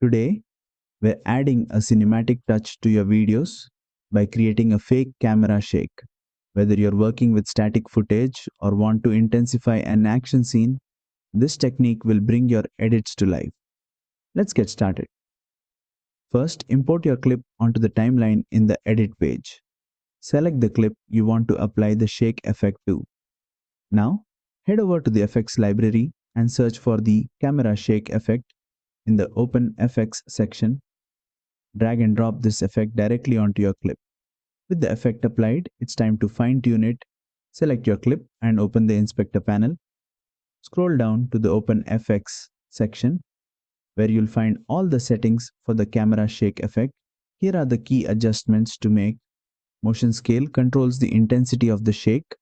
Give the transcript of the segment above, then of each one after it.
Today, we're adding a cinematic touch to your videos by creating a fake camera shake. Whether you're working with static footage or want to intensify an action scene, this technique will bring your edits to life. Let's get started. First, import your clip onto the timeline in the edit page. Select the clip you want to apply the shake effect to. Now, head over to the effects library and search for the camera shake effect in the Open FX section. Drag and drop this effect directly onto your clip. With the effect applied, it's time to fine-tune it. Select your clip and open the inspector panel. Scroll down to the Open FX section where you'll find all the settings for the camera shake effect. Here are the key adjustments to make. Motion scale controls the intensity of the shake.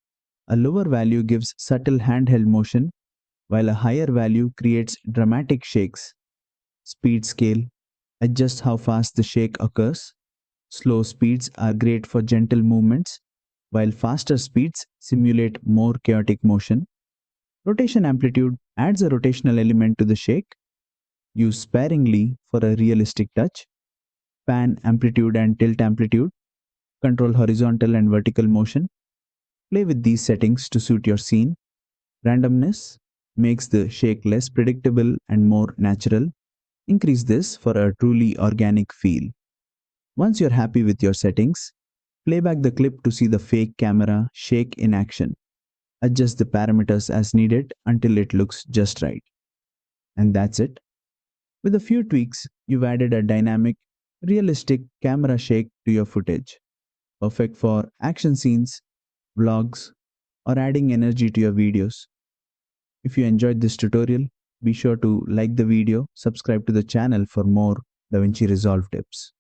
A lower value gives subtle handheld motion, while a higher value creates dramatic shakes. Speed scale adjusts how fast the shake occurs. Slow speeds are great for gentle movements, while faster speeds simulate more chaotic motion. Rotation amplitude adds a rotational element to the shake. Use sparingly for a realistic touch. Pan amplitude and tilt amplitude control horizontal and vertical motion. Play with these settings to suit your scene. Randomness makes the shake less predictable and more natural. Increase this for a truly organic feel. Once you're happy with your settings, play back the clip to see the fake camera shake in action. Adjust the parameters as needed until it looks just right. And that's it. With a few tweaks, you've added a dynamic, realistic camera shake to your footage. Perfect for action scenes, vlogs, or adding energy to your videos. If you enjoyed this tutorial, be sure to like the video, subscribe to the channel for more DaVinci Resolve tips.